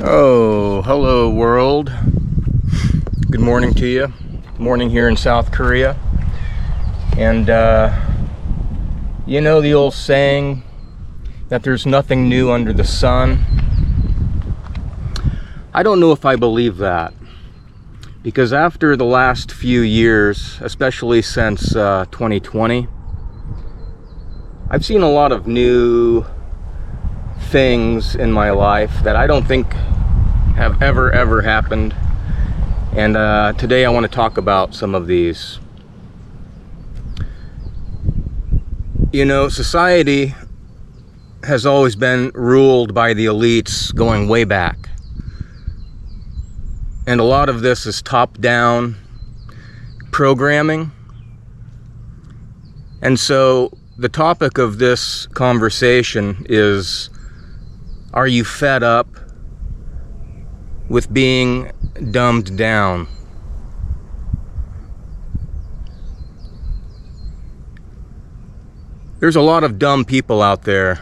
Oh, hello world. Good morning to you. Morning here in South Korea. And you know the old saying that there's nothing new under the sun? I don't know if I believe that. Because after the last few years, especially since 2020, I've seen a lot of new things in my life that I don't think have ever happened, and today I want to talk about some of these. You know, society has always been ruled by the elites going way back, and a lot of this is top-down programming. And so the topic of this conversation is, are you fed up with being dumbed down? There's a lot of dumb people out there.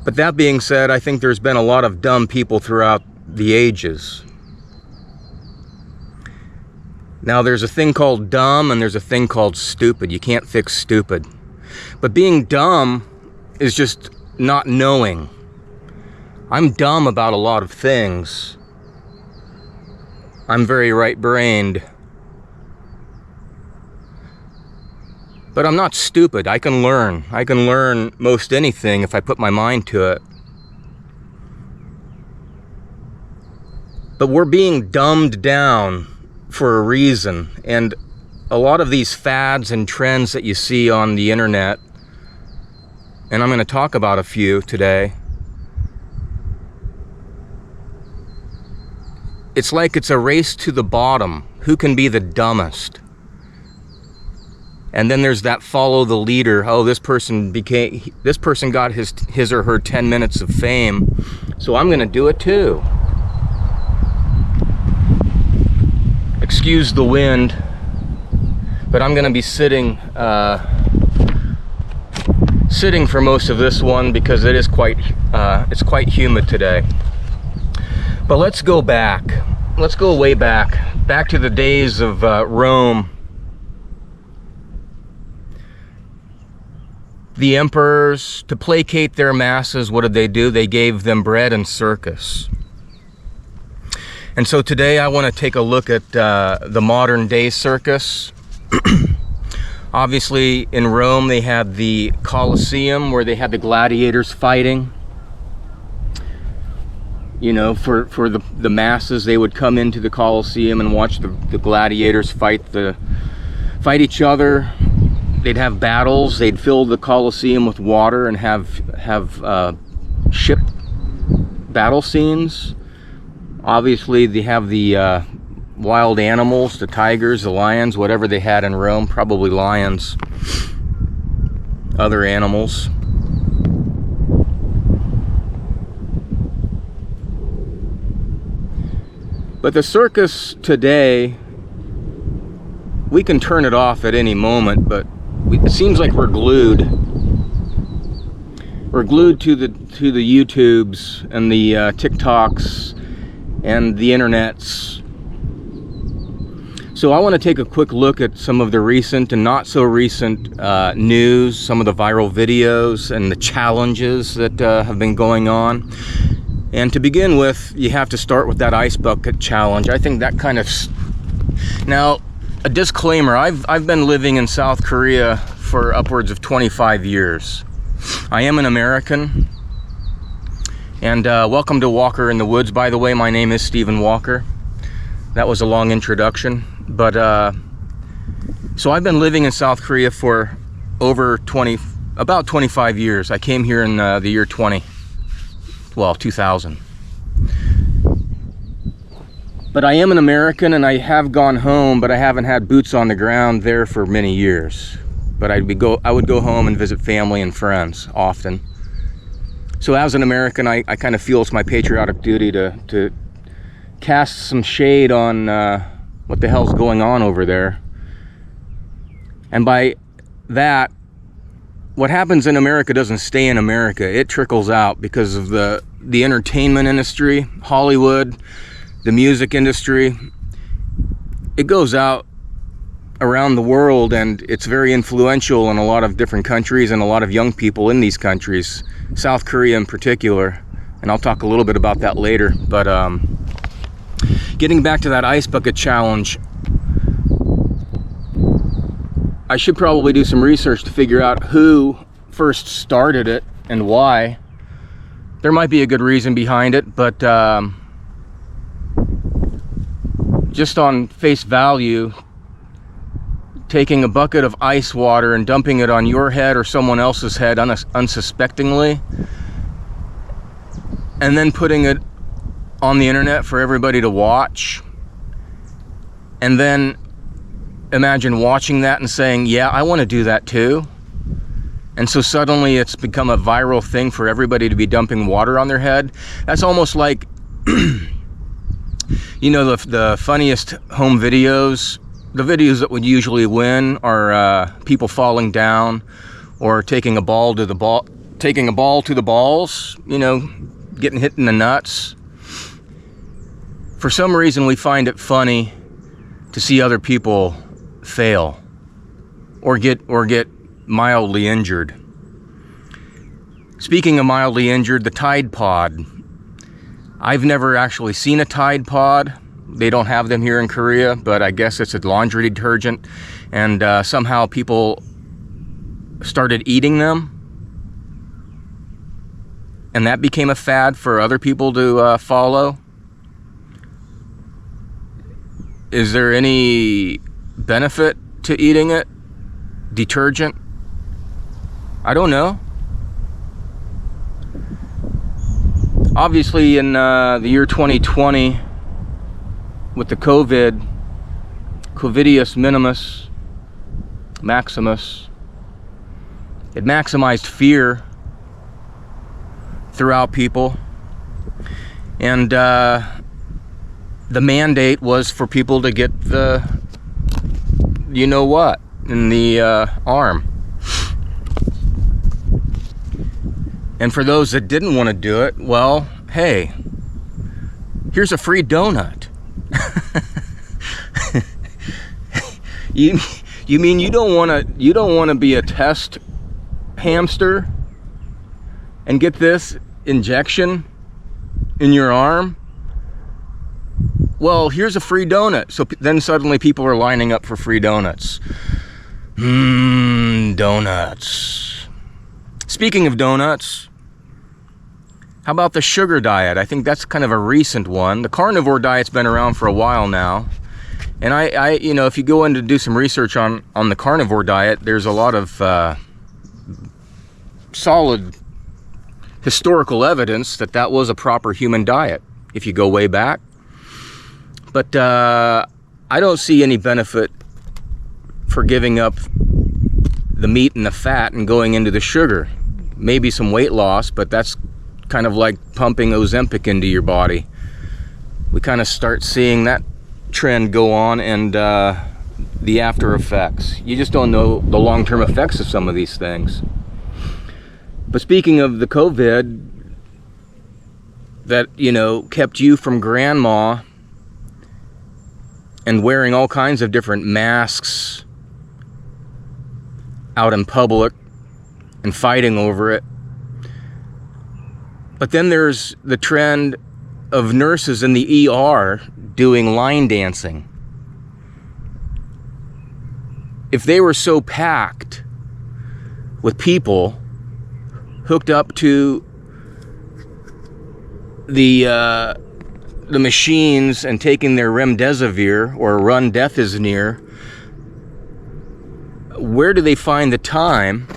But that being said, I think there's been a lot of dumb people throughout the ages. Now, there's a thing called dumb and there's a thing called stupid. You can't fix stupid. But being dumb is just not knowing. I'm dumb about a lot of things. I'm very right-brained. But I'm not stupid. I can learn. I can learn most anything if I put my mind to it. But we're being dumbed down for a reason. And a lot of these fads and trends that you see on the internet, and I'm going to talk about a few today, it's like it's a race to the bottom. Who can be the dumbest? And then there's that follow the leader. Oh, this person got his or her 10 minutes of fame, so I'm going to do it too. Excuse the wind, but I'm going to be sitting for most of this one because it is it's quite humid today. But let's go back. Let's go way back to the days of Rome. The emperors, to placate their masses, what did they do? They gave them bread and circus. And so today I want to take a look at the modern day circus. Obviously in Rome they had the Colosseum where they had the gladiators fighting. You know, for the masses, they would come into the Colosseum and watch the gladiators fight each other. They'd have battles. They'd fill the Colosseum with water and have ship battle scenes. Obviously, they have the wild animals, the tigers, the lions, whatever they had in Rome. Probably lions, other animals. But the circus today, we can turn it off at any moment, but it seems like we're glued. We're glued to the YouTubes and the TikToks and the internets. So I want to take a quick look at some of the recent and not so recent news, some of the viral videos and the challenges that have been going on. And to begin with, you have to start with that ice bucket challenge. I think that kind of... Now, a disclaimer, I've been living in South Korea for upwards of 25 years. I am an American. And welcome to Walker in the Woods. By the way, my name is Stephen Walker. That was a long introduction. But, so I've been living in South Korea for about 25 years. I came here in the year 2000. But I am an American and I have gone home, but I haven't had boots on the ground there for many years. But I would go home and visit family and friends often. So as an American, I kind of feel it's my patriotic duty to cast some shade on what the hell's going on over there. And by that, what happens in America doesn't stay in America. It trickles out because of the entertainment industry, Hollywood, the music industry. It goes out around the world, and it's very influential in a lot of different countries and a lot of young people in these countries, South Korea in particular. And I'll talk a little bit about that later. But getting back to that ice bucket challenge, I should probably do some research to figure out who first started it and why. There might be a good reason behind it, but just on face value, taking a bucket of ice water and dumping it on your head or someone else's head unsuspectingly, and then putting it on the internet for everybody to watch, and then imagine watching that and saying, yeah, I want to do that too. And so suddenly it's become a viral thing for everybody to be dumping water on their head. That's almost like, you know, the funniest home videos, the videos that would usually win are people falling down or taking a ball to the balls, you know, getting hit in the nuts. For some reason, we find it funny to see other people fail or get mildly injured. Speaking of mildly injured, the Tide Pod. I've never actually seen a Tide Pod. They don't have them here in Korea, but I guess it's a laundry detergent, and somehow people started eating them, and that became a fad for other people to follow. Is there any benefit to eating it? Detergent? I don't know. Obviously, in the year 2020, with the Covidius Minimus, Maximus, it maximized fear throughout people, and the mandate was for people to get the you know what in the arm. And for those that didn't want to do it, well, hey, here's a free donut. you mean you don't want to be a test hamster and get this injection in your arm? Well, here's a free donut. So then suddenly people are lining up for free donuts. Donuts. Speaking of donuts, how about the sugar diet? I think that's kind of a recent one. The carnivore diet's been around for a while now. And I you know, if you go in to do some research on the carnivore diet, there's a lot of solid historical evidence that was a proper human diet, if you go way back. But I don't see any benefit for giving up the meat and the fat and going into the sugar. Maybe some weight loss, but that's kind of like pumping Ozempic into your body. We kind of start seeing that trend go on, and the after effects. You just don't know the long-term effects of some of these things. But speaking of the COVID that, you know, kept you from grandma and wearing all kinds of different masks out in public and fighting over it. But then there's the trend of nurses in the ER doing line dancing. If they were so packed with people hooked up to the machines and taking their remdesivir or run death is near, where do they find the time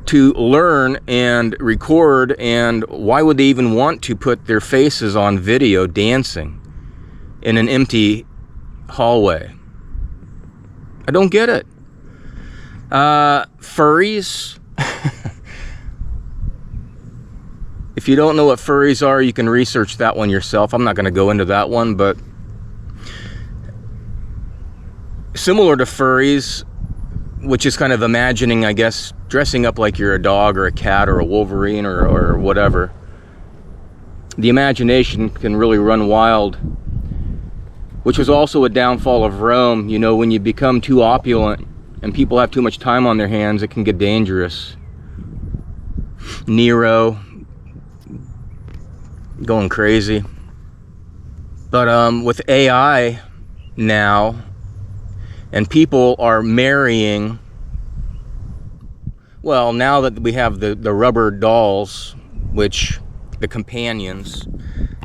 to learn and record, and why would they even want to put their faces on video dancing in an empty hallway? I don't get it. Furries. If you don't know what furries are, you can research that one yourself. I'm not going to go into that one, but similar to furries, which is kind of imagining, I guess, dressing up like you're a dog or a cat or a Wolverine or whatever. The imagination can really run wild, which was also a downfall of Rome. You know, when you become too opulent and people have too much time on their hands, it can get dangerous. Nero going crazy. But with AI now, and people are marrying, well, now that we have the rubber dolls, which the companions,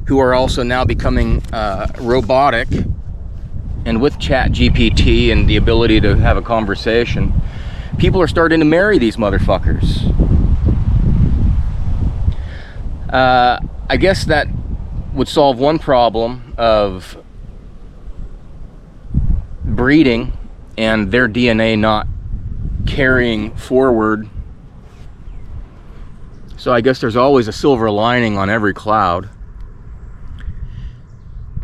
who are also now becoming robotic, and with ChatGPT and the ability to have a conversation, people are starting to marry these motherfuckers. I guess that would solve one problem of breeding and their DNA not carrying forward. So I guess there's always a silver lining on every cloud.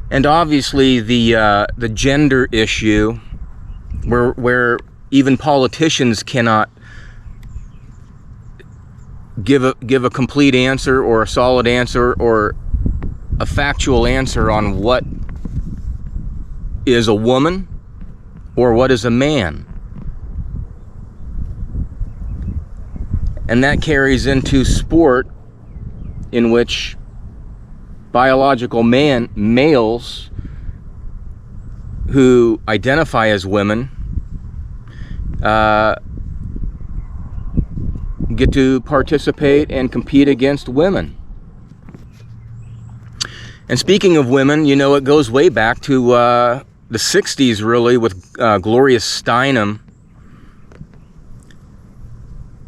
And obviously the gender issue, where even politicians cannot give a complete answer or a solid answer or a factual answer on what is a woman or what is a man. And that carries into sport, in which biological males who identify as women get to participate and compete against women. And speaking of women, you know, it goes way back to the 60s, really, with Gloria Steinem,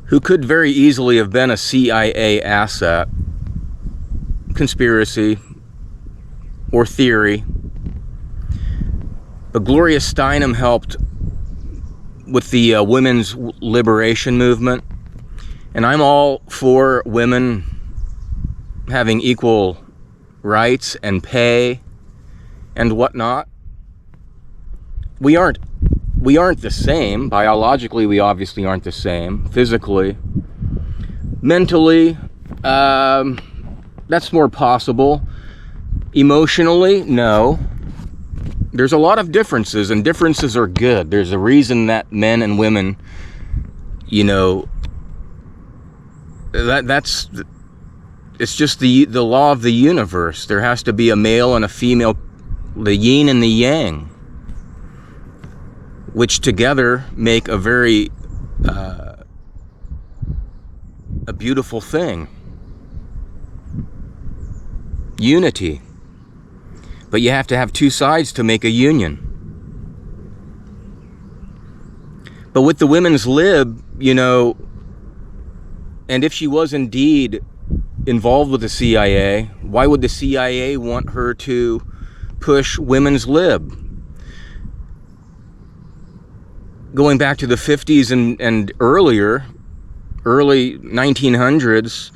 who could very easily have been a CIA asset, conspiracy, or theory. But Gloria Steinem helped with the women's liberation movement. And I'm all for women having equal rights and pay and whatnot. We aren't the same. Biologically, we obviously aren't the same. Physically. Mentally, that's more possible. Emotionally, no. There's a lot of differences, and differences are good. There's a reason that men and women, you know, that's it's just the law of the universe. There has to be a male and a female, the yin and the yang, which together make a very a beautiful thing. Unity. But you have to have two sides to make a union. But with the women's lib, you know, and if she was indeed involved with the CIA, why would the CIA want her to push women's lib? Going back to the 50s and earlier, early 1900s,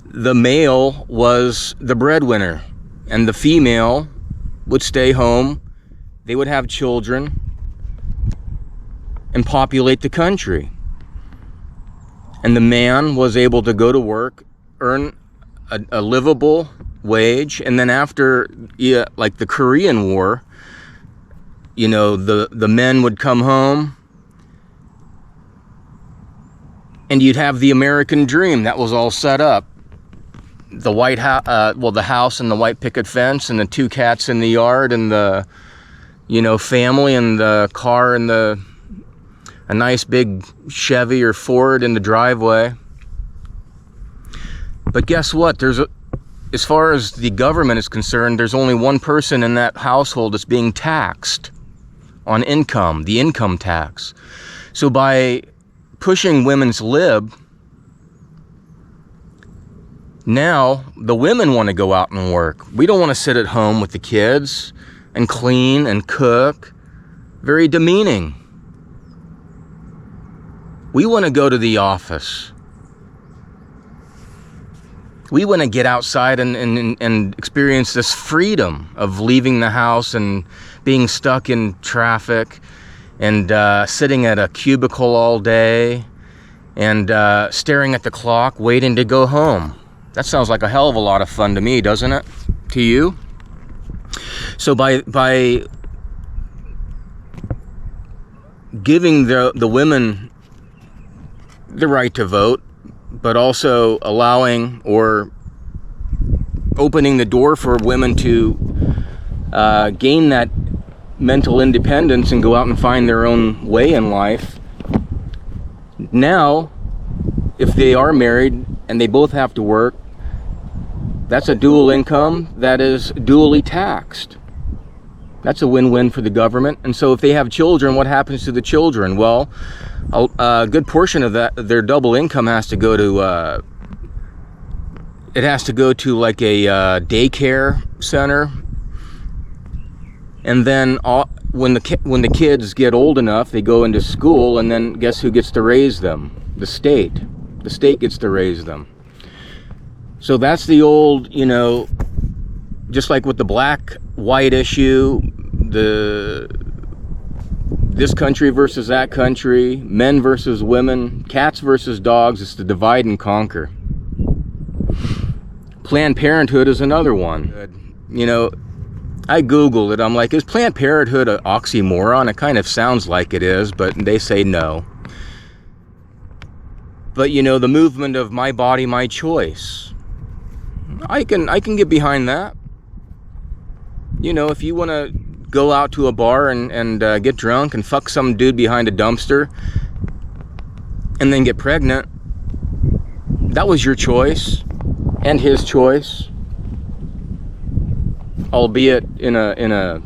the male was the breadwinner, and the female would stay home. They would have children and populate the country. And the man was able to go to work, earn a livable wage, and then after, like the Korean War, you know, the men would come home, and you'd have the American dream that was all set up. The White House, the house and the white picket fence, and the two cats in the yard, and the, you know, family, and the car, and a nice big Chevy or Ford in the driveway. But guess what? As far as the government is concerned, there's only one person in that household that's being taxed on income, the income tax. So by pushing women's lib, now the women want to go out and work. We don't want to sit at home with the kids and clean and cook. Very demeaning. We want to go to the office. We want to get outside and experience this freedom of leaving the house and being stuck in traffic and sitting at a cubicle all day and staring at the clock, waiting to go home. That sounds like a hell of a lot of fun to me, doesn't it? To you? So by giving the women the right to vote, but also allowing or opening the door for women to gain that mental independence and go out and find their own way in life. Now, if they are married and they both have to work, that's a dual income that is dually taxed. That's a win-win for the government. And so if they have children, what happens to the children? Well, a good portion of that, their double income has to go to like a daycare center. And then when the kids get old enough, they go into school, and then guess who gets to raise them? The state. The state gets to raise them. So that's the old, just like with the black-white issue, this country versus that country, men versus women, cats versus dogs. It's the divide and conquer. Planned Parenthood is another one. I Googled it. I'm like, is Planned Parenthood an oxymoron? It kind of sounds like it is, but they say no. But the movement of my body, my choice. I can get behind that. If you want to go out to a bar and get drunk and fuck some dude behind a dumpster and then get pregnant, that was your choice and his choice, albeit in a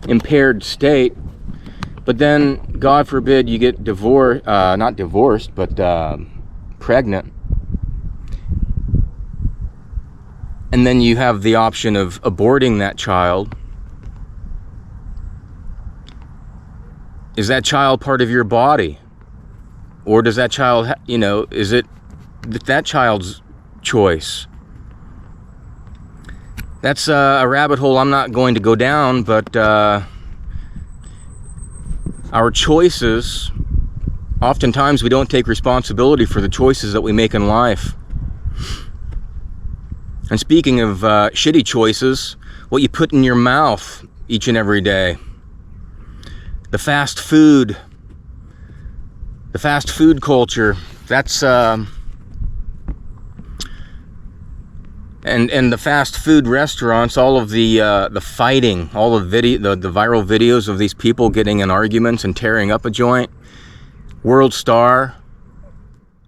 impaired state. But then, God forbid, you get not divorced, but pregnant. And then you have the option of aborting that child. Is that child part of your body? Or does that child, is it that child's choice? That's a rabbit hole I'm not going to go down, but our choices, oftentimes we don't take responsibility for the choices that we make in life. And speaking of shitty choices, what you put in your mouth each and every day. The fast food culture, that's and the fast food restaurants, all of the fighting, all of the viral videos of these people getting in arguments and tearing up a joint. World Star.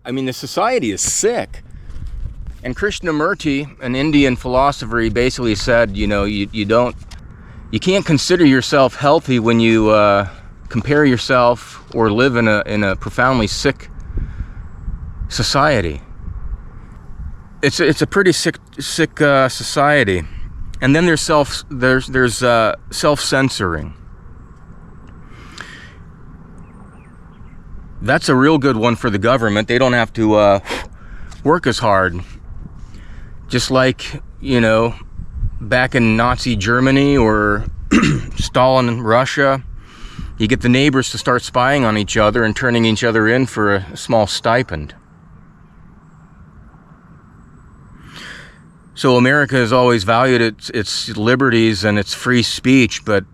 I mean, the society is sick. And Krishnamurti, an Indian philosopher, he basically said, you can't consider yourself healthy when you compare yourself or live in a profoundly sick society. It's a pretty sick society. And then there's self-censoring. That's a real good one for the government. They don't have to work as hard. Just like, back in Nazi Germany or Stalin Russia, you get the neighbors to start spying on each other and turning each other in for a small stipend. So America has always valued its liberties and its free speech, but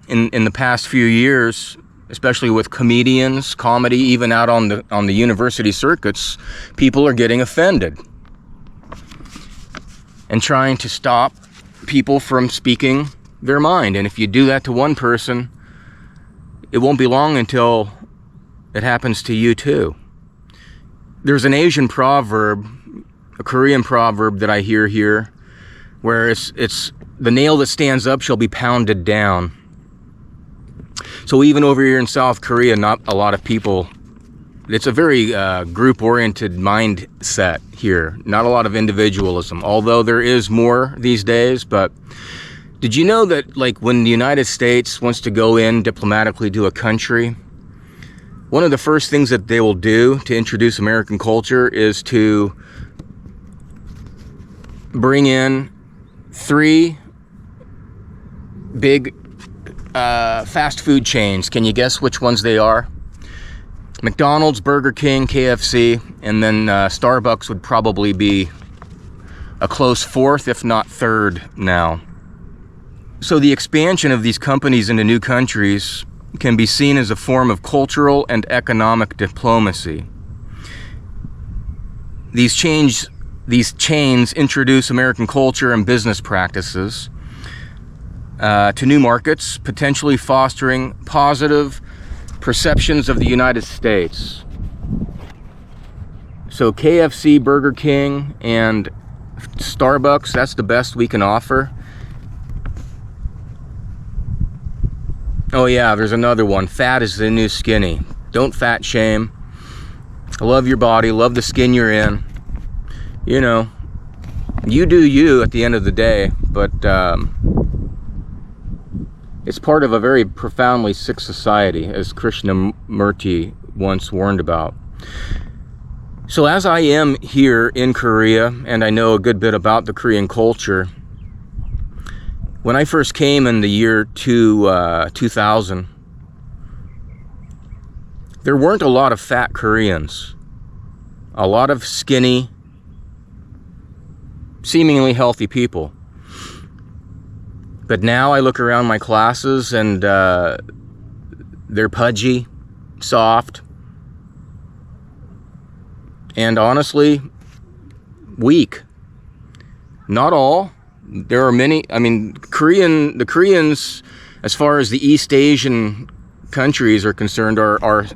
in the past few years, especially with comedy, even out on the university circuits, people are getting offended and trying to stop people from speaking their mind. And if you do that to one person, it won't be long until it happens to you too. There's an Asian proverb, a Korean proverb that I hear here, where it's the nail that stands up shall be pounded down. So even over here in South Korea, not a lot of people, it's a very group-oriented mindset here. Not a lot of individualism, although there is more these days. But did you know that, like, when the United States wants to go in diplomatically to a country, one of the first things that they will do to introduce American culture is to bring in 3 big fast food chains. Can you guess which ones they are? McDonald's, Burger King, KFC, and then Starbucks would probably be a close fourth, if not third now. So the expansion of these companies into new countries can be seen as a form of cultural and economic diplomacy. These chains introduce American culture and business practices to new markets, potentially fostering positive perceptions of the United States. So KFC, Burger King, and Starbucks, that's the best we can offer. Oh yeah, there's another one. Fat is the new skinny. Don't fat shame. Love your body, love the skin you're in. You know, you do you at the end of the day, but it's part of a very profoundly sick society, as Krishnamurti once warned about. So as I am here in Korea, and I know a good bit about the Korean culture, when I first came in the year 2000, there weren't a lot of fat Koreans. A lot of skinny, seemingly healthy people. But now I look around my classes and they're pudgy, soft, and honestly, weak. Not all. There are many. I mean, the Koreans, as far as the East Asian countries are concerned, are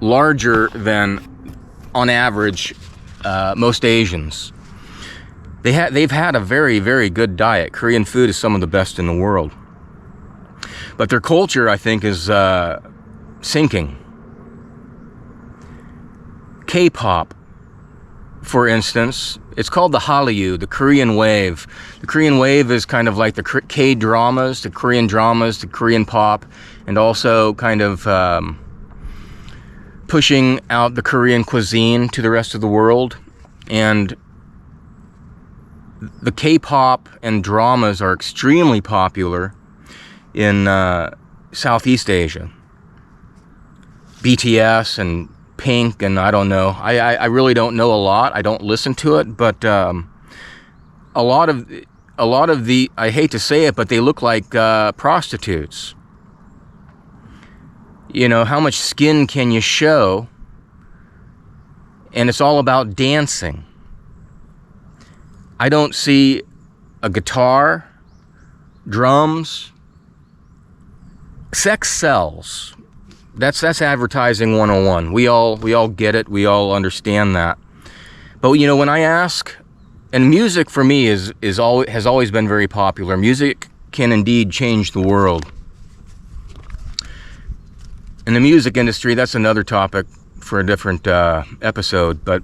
larger than, on average, most Asians. They've had a very, very good diet. Korean food is some of the best in the world. But their culture, I think, is sinking. K-pop, for instance, it's called the Hallyu, the Korean wave. The Korean wave is kind of like the K-dramas, the Korean dramas, the Korean pop, and also kind of pushing out the Korean cuisine to the rest of the world. And the K-pop and dramas are extremely popular in Southeast Asia. BTS and Pink, and I don't know. I really don't know a lot. I don't listen to it, but a lot of the, I hate to say it, but they look like prostitutes. You know, how much skin can you show? And it's all about dancing. I don't see a guitar, drums. Sex sells. That's advertising 101. We all get it. We all understand that. But you know, when I ask, and music for me has always been very popular. Music can indeed change the world. In the music industry, that's another topic for a different episode. But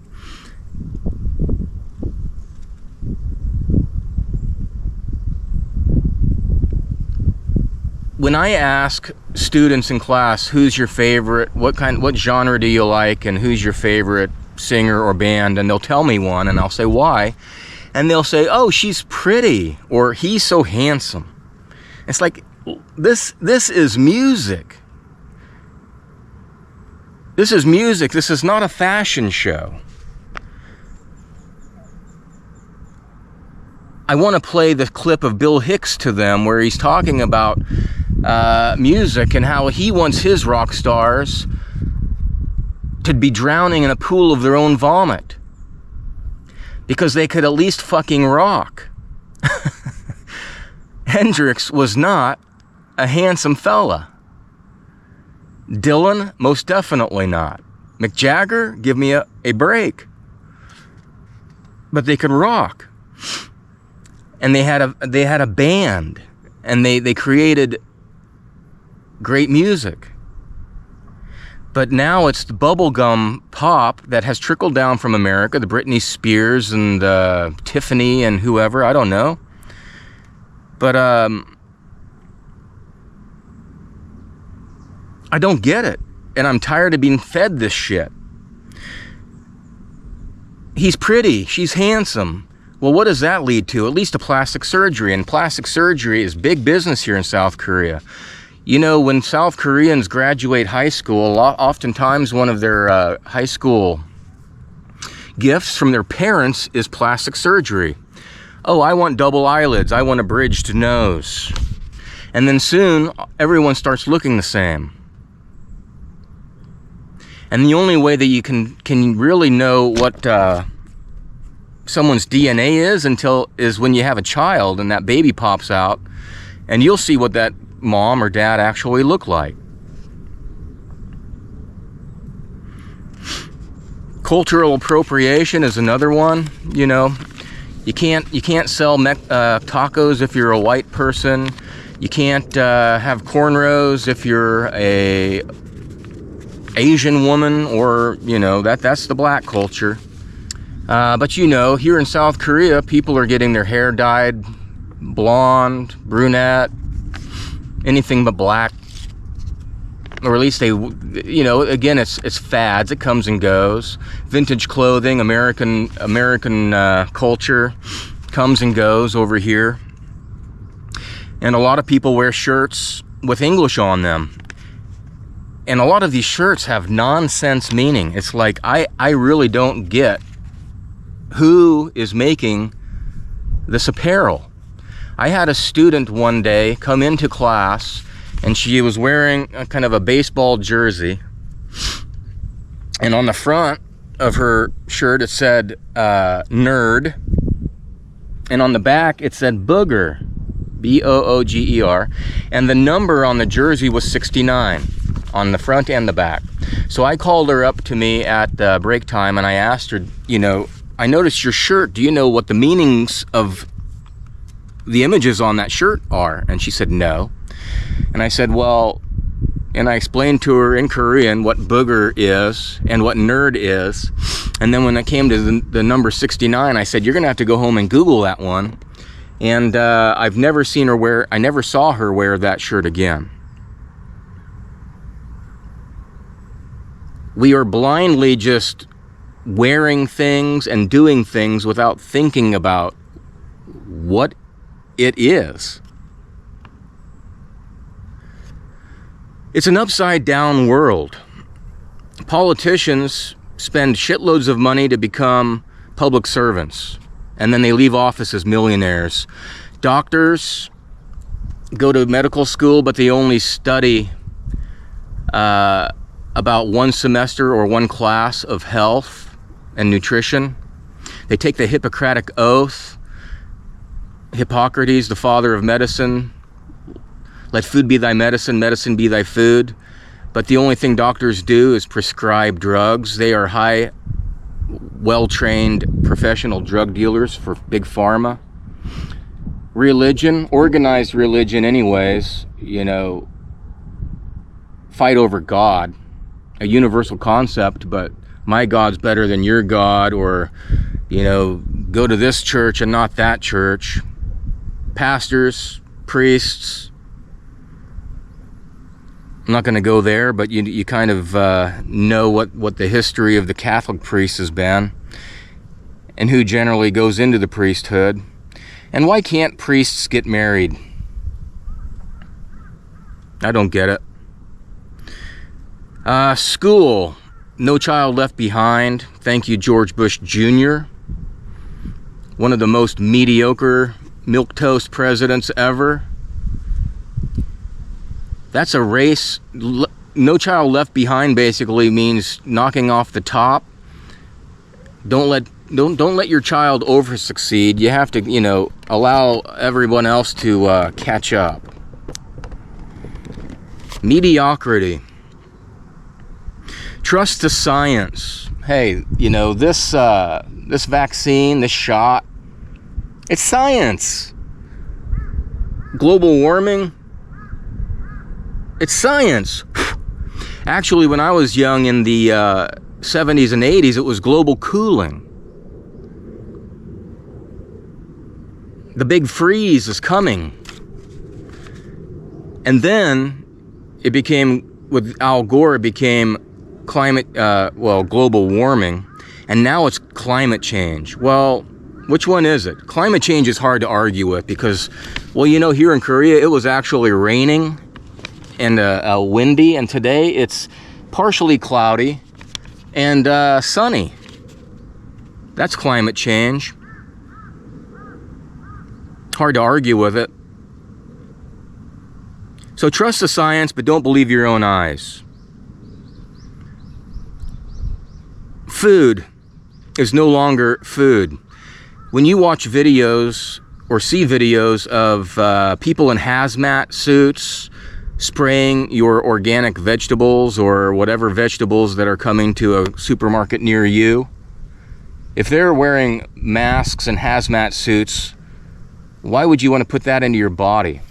when I ask students in class, who's your favorite, what genre do you like, and who's your favorite singer or band, and they'll tell me one, and I'll say, why? And they'll say, oh, she's pretty, or he's so handsome. It's like, this is music. This is music. This is not a fashion show. I want to play the clip of Bill Hicks to them where he's talking about music and how he wants his rock stars to be drowning in a pool of their own vomit because they could at least fucking rock. Hendrix was not a handsome fella. Dylan, most definitely not. Mick Jagger, give me a break. But they could rock. And they had a band, and they created great music. But now it's the bubblegum pop that has trickled down from America, the Britney Spears and Tiffany and whoever, I don't know. But I don't get it, and I'm tired of being fed this shit. He's pretty, she's handsome. Well, what does that lead to? At least to plastic surgery. And plastic surgery is big business here in South Korea. You know, when South Koreans graduate high school, oftentimes one of their high school gifts from their parents is plastic surgery. Oh, I want double eyelids. I want a bridged nose. And then soon, everyone starts looking the same. And the only way that you can really know what someone's DNA is when you have a child and that baby pops out, and you'll see what that mom or dad actually look like. Cultural appropriation is another one. You know, you can't sell tacos if you're a white person. You can't have cornrows if you're a Asian woman, or, you know, that's the black culture. But you know, here in South Korea, people are getting their hair dyed blonde, brunette, anything but black. Or at least they, you know, again, it's fads. It comes and goes. Vintage clothing, American culture comes and goes over here. And a lot of people wear shirts with English on them. And a lot of these shirts have nonsense meaning. It's like, I really don't get who is making this apparel. I had a student one day come into class, and she was wearing a kind of a baseball jersey. And on the front of her shirt, it said nerd. And on the back, it said booger, B-O-O-G-E-R. And the number on the jersey was 69 on the front and the back. So I called her up to me at break time, and I asked her, you know, I noticed your shirt. Do you know what the meanings of the images on that shirt are? And she said, no. And I said, well, and I explained to her in Korean what booger is and what nerd is. And then when it came to the number 69, I said, you're going to have to go home and Google that one. And I never saw her wear that shirt again. We are blindly just wearing things and doing things without thinking about what it is. It's an upside down world. Politicians spend shitloads of money to become public servants, and then they leave office as millionaires. Doctors go to medical school, but they only study about one semester or one class of health and nutrition. They take the Hippocratic Oath. Hippocrates, the father of medicine. Let food be thy medicine, medicine be thy food. But the only thing doctors do is prescribe drugs. They are high, well-trained professional drug dealers for big pharma. Religion, organized religion anyways, you know, fight over God, a universal concept, but my God's better than your God, or, you know, go to this church and not that church. Pastors, priests, I'm not going to go there, but you kind of know what the history of the Catholic priest has been, and who generally goes into the priesthood. And why can't priests get married? I don't get it. School. No Child Left Behind. Thank you, George Bush Jr. One of the most mediocre milquetoast presidents ever. That's a race. No Child Left Behind basically means knocking off the top. Don't let your child over succeed. You have to, you know, allow everyone else to catch up. Mediocrity. Trust the science. Hey, you know, this vaccine, this shot, it's science. Global warming, it's science. Actually, when I was young in the 70s and 80s, it was global cooling. The big freeze is coming. And then it became, with Al Gore, it became global warming, and now it's climate change. Well, Which one is it? Climate change is hard to argue with because, well, you know, here in Korea, it was actually raining and windy, and today it's partially cloudy and sunny. That's climate change. Hard to argue with it. So trust the science, but don't believe your own eyes. Food is no longer food. When you watch videos or see videos of people in hazmat suits spraying your organic vegetables or whatever vegetables that are coming to a supermarket near you, if they're wearing masks and hazmat suits, why would you want to put that into your body?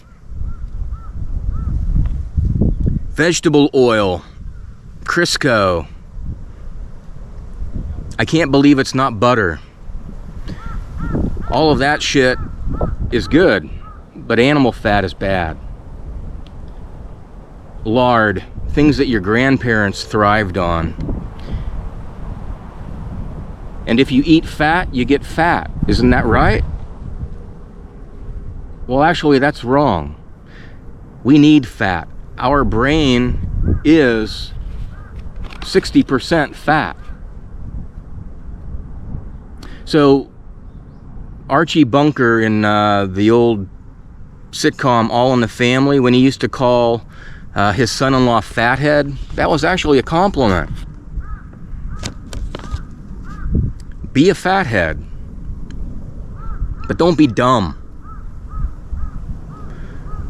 Vegetable oil, Crisco. I can't believe it's not butter. All of that shit is good, but animal fat is bad. Lard, things that your grandparents thrived on. And if you eat fat, you get fat. Isn't that right? Well, actually, that's wrong. We need fat. Our brain is 60% fat. So Archie Bunker in the old sitcom All in the Family, when he used to call his son-in-law fathead, that was actually a compliment. Be a fathead, but don't be dumb.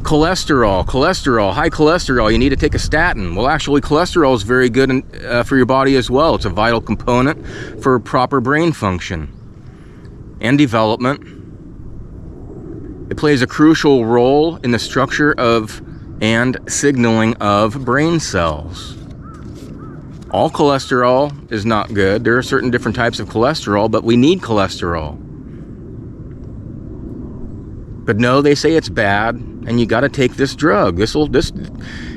Cholesterol, high cholesterol, you need to take a statin. Well, actually, cholesterol is very good for your body as well. It's a vital component for proper brain function and development. It plays a crucial role in the structure of and signaling of brain cells. All cholesterol is not good. There are certain different types of cholesterol, but we need cholesterol. But no, they say it's bad, and you got to take this drug.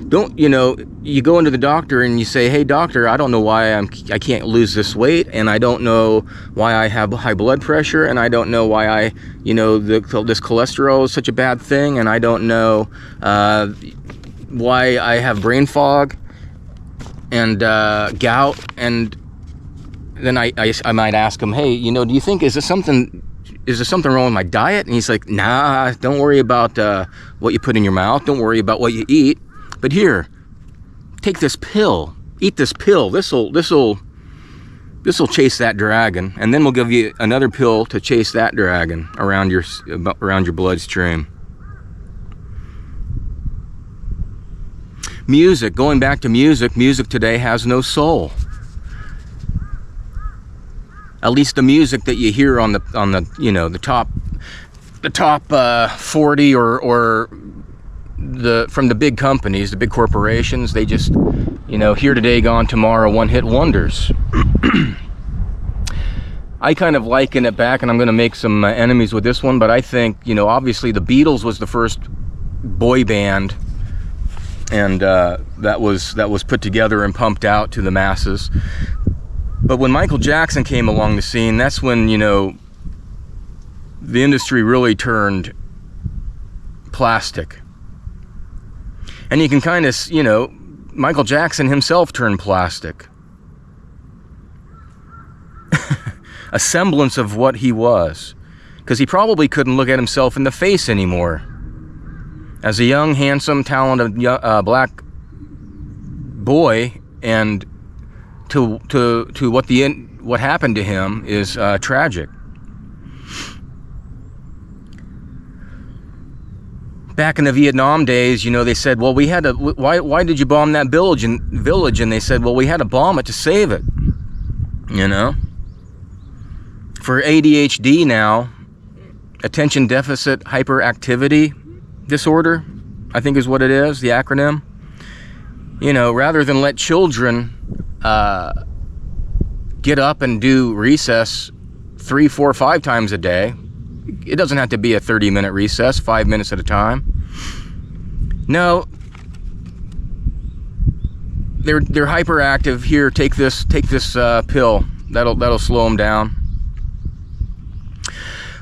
Don't, you know, you go into the doctor and you say, hey doctor, I don't know why I can't lose this weight, and I don't know why I have high blood pressure, and I don't know why this cholesterol is such a bad thing, and I don't know why I have brain fog and gout. And then I might ask him, hey, you know, do you think, is there something wrong with my diet? And he's like, nah, don't worry about what you put in your mouth. Don't worry about what you eat. But here, take this pill. Eat this pill. This'll chase that dragon, and then we'll give you another pill to chase that dragon around your bloodstream. Music. Going back to music. Music today has no soul. At least the music that you hear on the you know, the top 40 or from the big companies, the big corporations, they just, you know, here today, gone tomorrow, one-hit wonders. I kind of liken it back, and I'm going to make some enemies with this one, but I think, you know, obviously the Beatles was the first boy band, and that was put together and pumped out to the masses. But when Michael Jackson came along the scene, that's when, you know, the industry really turned plastic. And you can kind of, you know, Michael Jackson himself turned plastic. A semblance of what he was. Because he probably couldn't look at himself in the face anymore. As a young, handsome, talented black boy, and to what happened to him is tragic. Back in the Vietnam days, you know, they said, well, we had to, why did you bomb that village? And they said, well, we had to bomb it to save it. You know? For ADHD now, attention deficit hyperactivity disorder, I think is what it is, the acronym. You know, rather than let children get up and do recess 3, 4, 5 times a day. It doesn't have to be a 30-minute recess, 5 minutes at a time. No, they're hyperactive. Here, take this pill. That'll slow them down.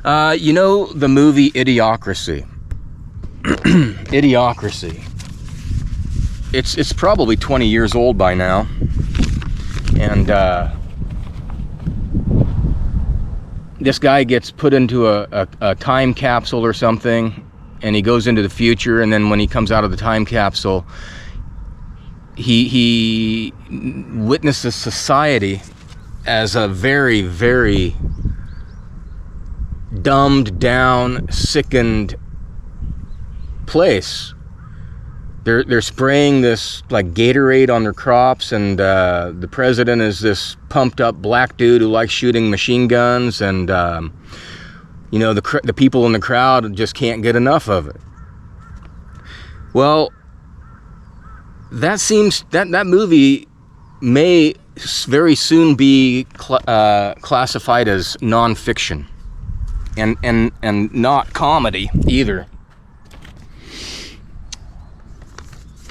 You know the movie Idiocracy? Idiocracy. It's probably 20 years old by now. And this guy gets put into a time capsule or something, and he goes into the future, and then when he comes out of the time capsule, he witnesses society as a very, very dumbed down, sickened place. They're spraying this like Gatorade on their crops, and the president is this pumped up black dude who likes shooting machine guns, and you know, the people in the crowd just can't get enough of it. Well, that movie may very soon be classified as nonfiction, and not comedy either.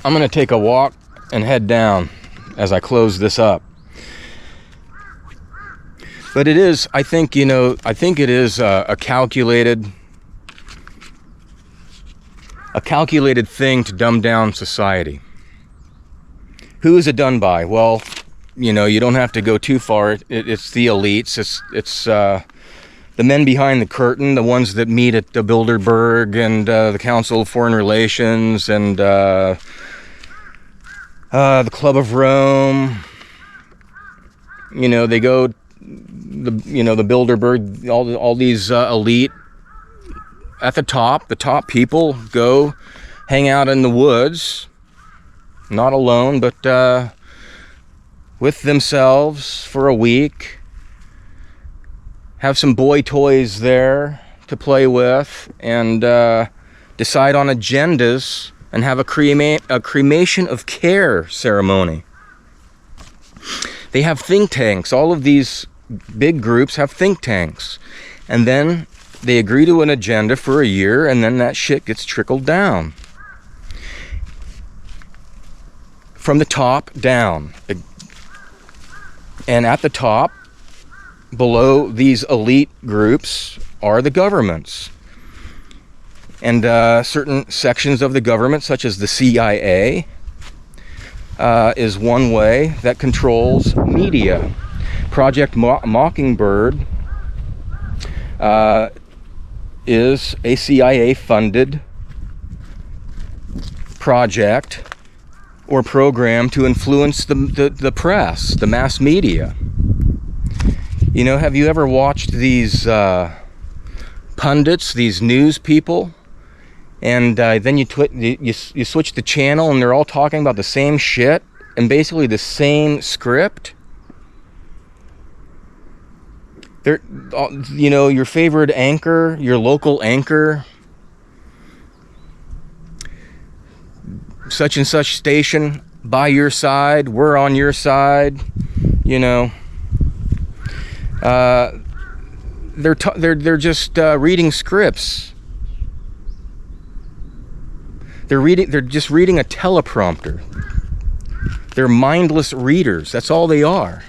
I'm going to take a walk and head down as I close this up. But it is, I think it is a calculated thing to dumb down society. Who is it done by? Well, you know, you don't have to go too far. It's the elites. It's the men behind the curtain, the ones that meet at the Bilderberg and the Council of Foreign Relations and the Club of Rome. You know, they go, the Bilderberg, all these elite at the top people go hang out in the woods, not alone, but with themselves for a week, have some boy toys there to play with, and decide on agendas and have a cremation of care ceremony. They have think tanks. All of these big groups have think tanks. And then they agree to an agenda for a year, and then that shit gets trickled down. From the top down. And at the top, below these elite groups, are the governments. And certain sections of the government, such as the CIA, is one way that controls media. Project Mockingbird is a CIA-funded project or program to influence the press, the mass media. You know, have you ever watched these pundits, these news people? And then you switch the channel, and they're all talking about the same shit and basically the same script. They're, you know, your favorite anchor, your local anchor, such and such station, by your side, we're on your side. You know, they're just reading scripts. They're just reading a teleprompter. They're mindless readers. That's all they are.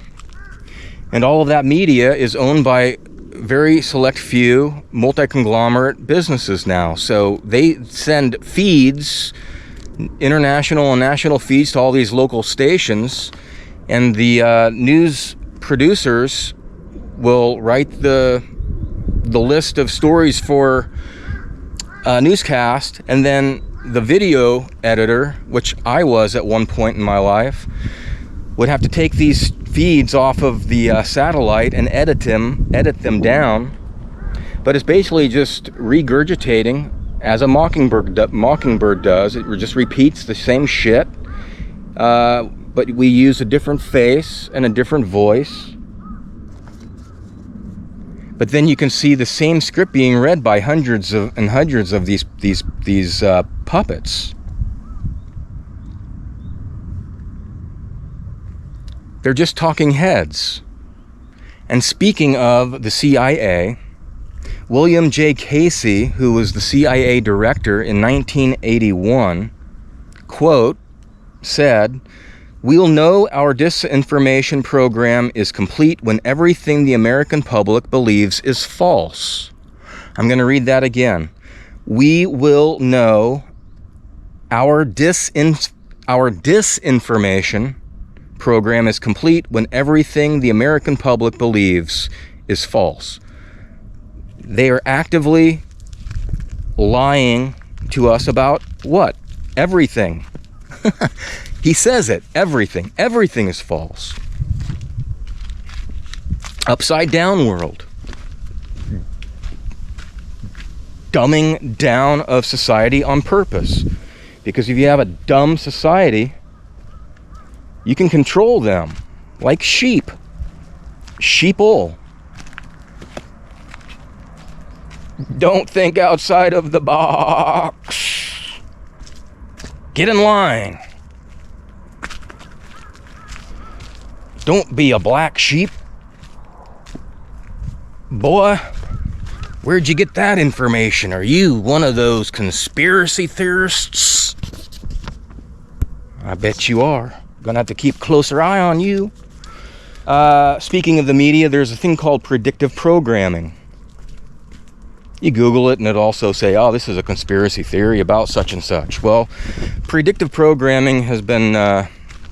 And all of that media is owned by very select few multi-conglomerate businesses now. So they send feeds, international and national feeds, to all these local stations, and the news producers will write the list of stories for a newscast, and then the video editor, which I was at one point in my life, would have to take these feeds off of the satellite and edit them down. But it's basically just regurgitating as a mockingbird does. It just repeats the same shit, but we use a different face and a different voice. But then you can see the same script being read by hundreds of these puppets. They're just talking heads. And speaking of the CIA, William J. Casey, who was the CIA director in 1981, quote, said, "We'll know our disinformation program is complete when everything the American public believes is false. I'm going to read that again. We will know our disinformation program is complete when everything the American public believes is false. They are actively lying to us about what? Everything. He says it. Everything. Everything is false. Upside down world. Dumbing down of society on purpose. Because if you have a dumb society, you can control them like sheep. Sheeple. Don't think outside of the box. Get in line. Don't be a black sheep. Boy, where'd you get that information? Are you one of those conspiracy theorists? I bet you are. Gonna have to keep a closer eye on you. Speaking of the media, there's a thing called predictive programming. You Google it and it'll also say, oh, this is a conspiracy theory about such and such. Well, predictive programming has been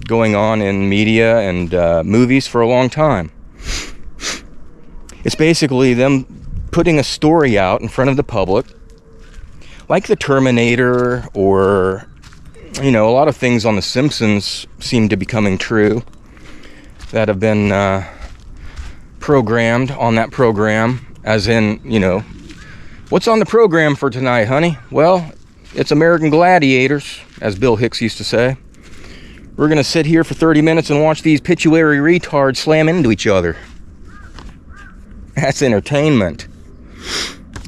going on in media and movies for a long time. It's basically them putting a story out in front of the public, like the Terminator, or, you know, a lot of things on The Simpsons seem to be coming true that have been programmed on that program, as in, you know, what's on the program for tonight, honey? Well, it's American Gladiators, as Bill Hicks used to say. We're going to sit here for 30 minutes and watch these pituitary retards slam into each other. That's entertainment.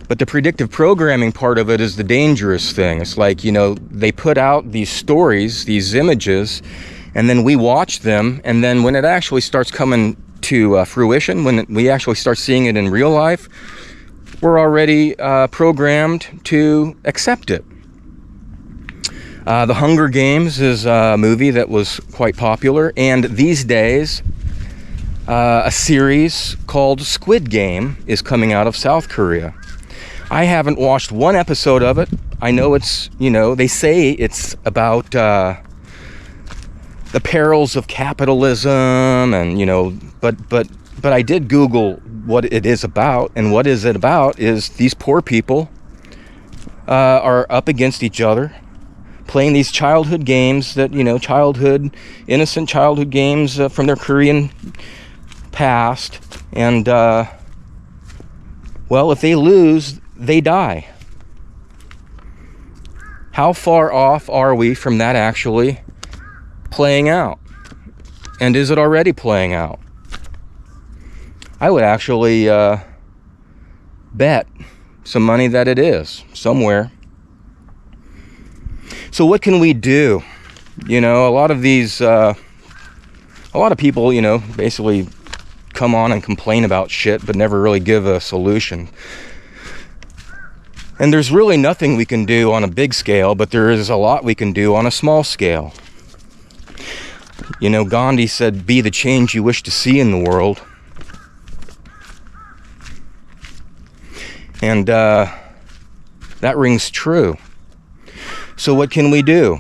But the predictive programming part of it is the dangerous thing. It's like, you know, they put out these stories, these images, and then we watch them, and then when it actually starts coming to fruition, when we actually start seeing it in real life, we're already programmed to accept it. The Hunger Games is a movie that was quite popular, and these days a series called Squid Game is coming out of South Korea. I haven't watched one episode of it. I know it's, you know, they say it's about the perils of capitalism, and, you know, but I did Google what it is about, and what is it about is these poor people are up against each other, playing these childhood games that, you know, innocent childhood games from their Korean past, and well, if they lose, they die. How far off are we from that actually playing out? And is it already playing out? I would actually bet some money that it is somewhere. So what can we do? You know, a lot of people, you know, basically come on and complain about shit, but never really give a solution. And there's really nothing we can do on a big scale, but there is a lot we can do on a small scale. You know, Gandhi said, be the change you wish to see in the world. And that rings true. So what can we do?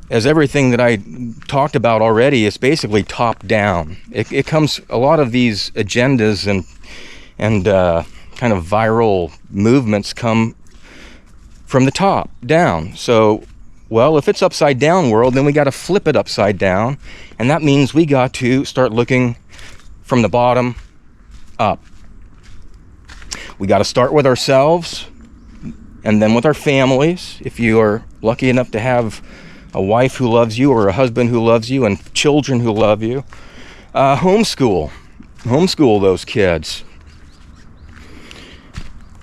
As everything that I talked about already is basically top down. It comes, a lot of these agendas and kind of viral movements come from the top down. So, well, if it's upside down world, then we got to flip it upside down, and that means we got to start looking from the bottom up. We got to start with ourselves, and then with our families. If you are lucky enough to have a wife who loves you, or a husband who loves you, and children who love you, homeschool those kids.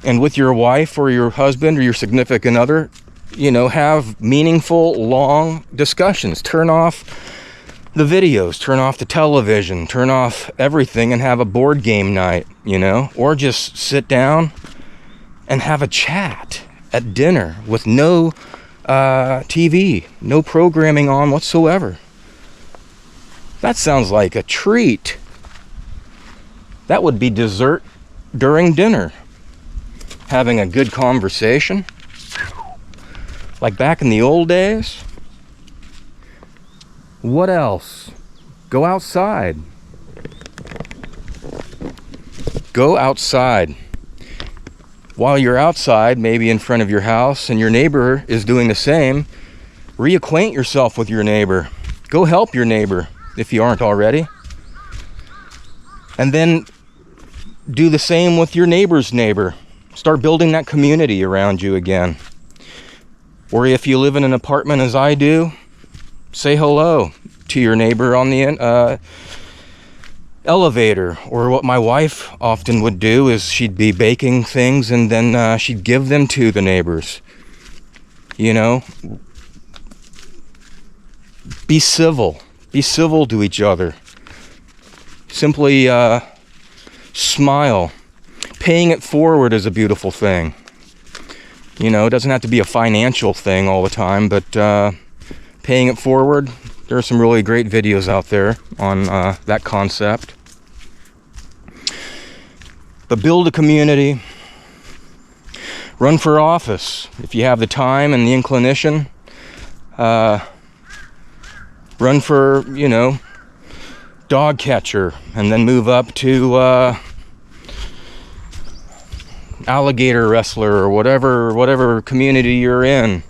And with your wife or your husband or your significant other, you know, have meaningful, long discussions. Turn off the videos, turn off the television, turn off everything, and have a board game night, you know, or just sit down and have a chat at dinner with no TV, no programming on whatsoever. That sounds like a treat. That would be dessert during dinner, having a good conversation, like back in the old days. What else? Go outside. Go outside. While you're outside, maybe in front of your house, and your neighbor is doing the same, reacquaint yourself with your neighbor. Go help your neighbor if you aren't already. And then do the same with your neighbor's neighbor. Start building that community around you again. Or if you live in an apartment as I do, say hello to your neighbor on the elevator. Or what my wife often would do is she'd be baking things and then she'd give them to the neighbors. You know, be civil. Be civil to each other. Simply smile. Paying it forward is a beautiful thing. You know, it doesn't have to be a financial thing all the time, but paying it forward, there are some really great videos out there on that concept. But build a community. Run for office if you have the time and the inclination. Run for, you know, dog catcher, and then move up to alligator wrestler, or whatever community you're in.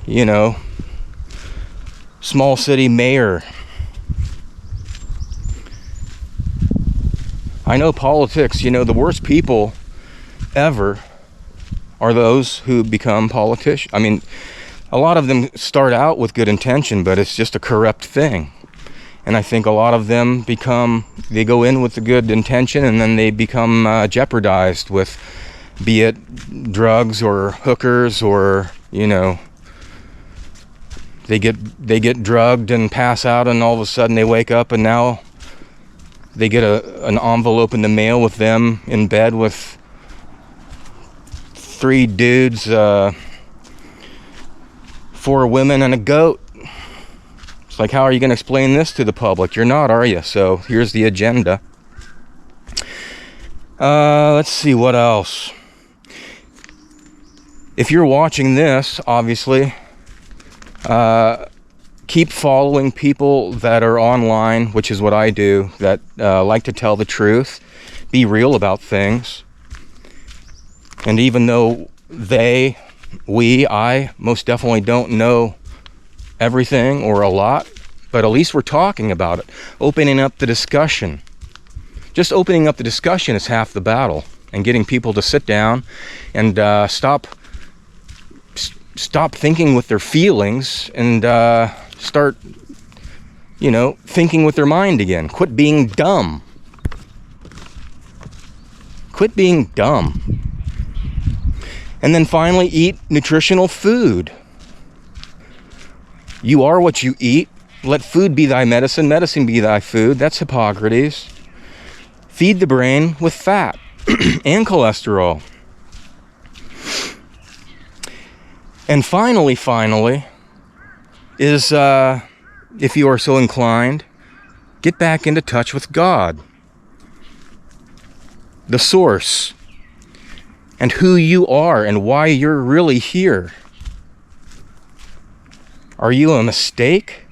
You know, small city mayor. I know politics, you know, the worst people ever are those who become politicians. I mean, a lot of them start out with good intention, but it's just a corrupt thing. And I think a lot of them they go in with the good intention, and then they become jeopardized with, be it drugs or hookers, or, you know, they get drugged and pass out, and all of a sudden they wake up and now they get an envelope in the mail with them in bed with 3 dudes, 4 women and a goat. It's like, how are you going to explain this to the public? You're not, are you? So here's the agenda. Let's see, what else? If you're watching this, obviously, keep following people that are online, which is what I do, that like to tell the truth, be real about things. And even though I most definitely don't know everything or a lot, but at least we're talking about it, opening up the discussion. Just opening up the discussion is half the battle, and getting people to sit down and stop thinking with their feelings and start, you know, thinking with their mind again. Quit being dumb. Quit being dumb. And then finally, eat nutritional food. You are what you eat. Let food be thy medicine, medicine be thy food. That's Hippocrates. Feed the brain with fat and cholesterol. And finally, is, if you are so inclined, get back into touch with God, the source, and who you are and why you're really here. Are you a mistake?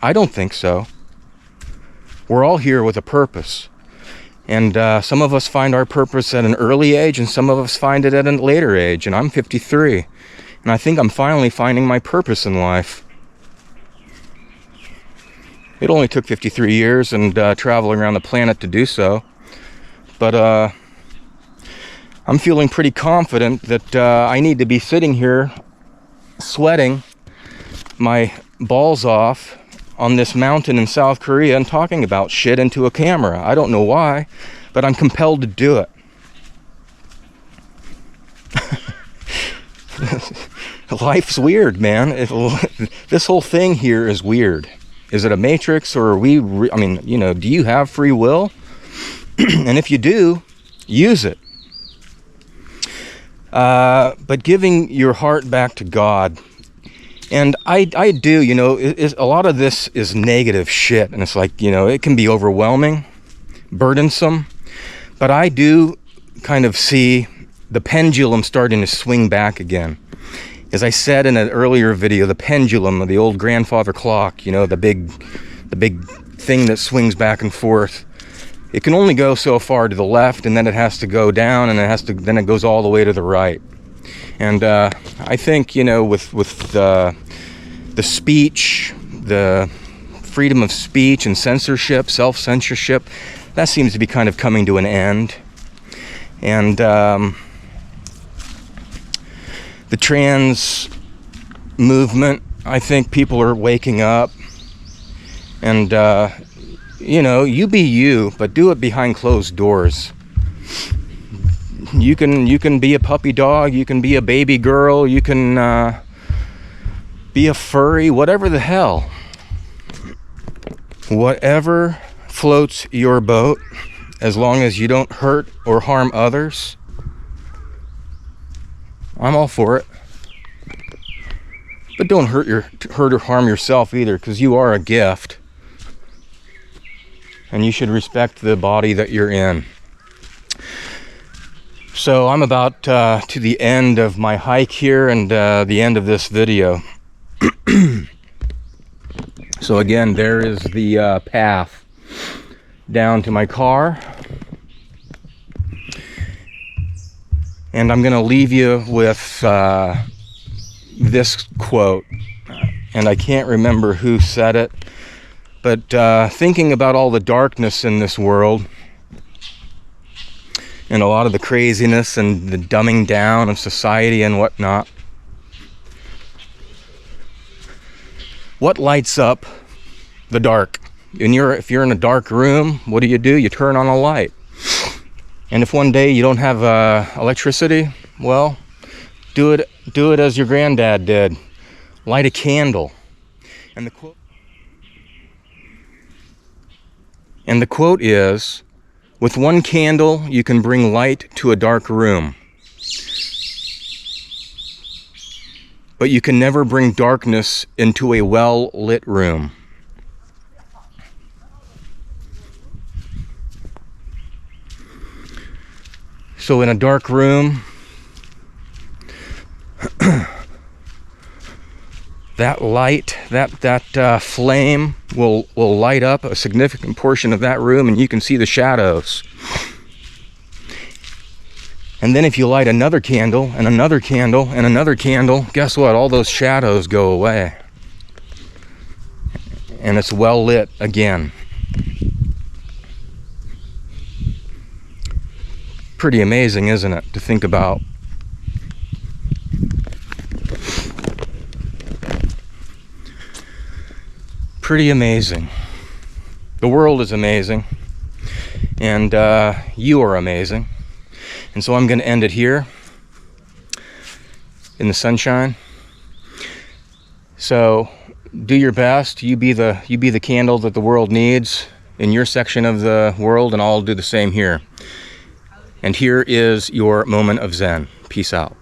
I don't think so. We're all here with a purpose. And some of us find our purpose at an early age, and some of us find it at a later age. And I'm 53. And I think I'm finally finding my purpose in life. It only took 53 years and traveling around the planet to do so. But I'm feeling pretty confident that I need to be sitting here sweating my balls off on this mountain in South Korea and talking about shit into a camera. I don't know why, but I'm compelled to do it. Life's weird, man. This whole thing here is weird. Is it a matrix, or are we, I mean, you know, do you have free will? And if you do, use it. But giving your heart back to God. And I do, you know, a lot of this is negative shit. And it's like, you know, it can be overwhelming, burdensome. But I do kind of see the pendulum starting to swing back again. As I said in an earlier video, the pendulum, the old grandfather clock, you know, the big thing that swings back and forth, it can only go so far to the left, and then it has to go down, and then it goes all the way to the right. And I think, you know, with the speech, the freedom of speech and censorship, self-censorship, that seems to be kind of coming to an end. And the trans movement, I think people are waking up. And, you know, you be you, but do it behind closed doors. You can be a puppy dog, you can be a baby girl, you can be a furry, whatever the hell. Whatever floats your boat, as long as you don't hurt or harm others, I'm all for it. But don't hurt or harm yourself either, because you are a gift. And you should respect the body that you're in. So I'm about to the end of my hike here, and the end of this video. So again, there is the path down to my car. And I'm going to leave you with this quote. And I can't remember who said it. But thinking about all the darkness in this world, and a lot of the craziness and the dumbing down of society and whatnot, what lights up the dark? If you're in a dark room, what do? You turn on a light. And if one day you don't have electricity, well, do it as your granddad did. Light a candle. And the quote is, with one candle you can bring light to a dark room, but you can never bring darkness into a well-lit room. So in a dark room, that light, that flame will light up a significant portion of that room, and you can see the shadows. And then if you light another candle and another candle and another candle, guess what? All those shadows go away. And it's well lit again. Pretty amazing, isn't it, to think about? Pretty amazing. The world is amazing. And you are amazing. And so I'm going to end it here in the sunshine. So do your best. You be the candle that the world needs in your section of the world, and I'll do the same here. And here is your moment of Zen. Peace out.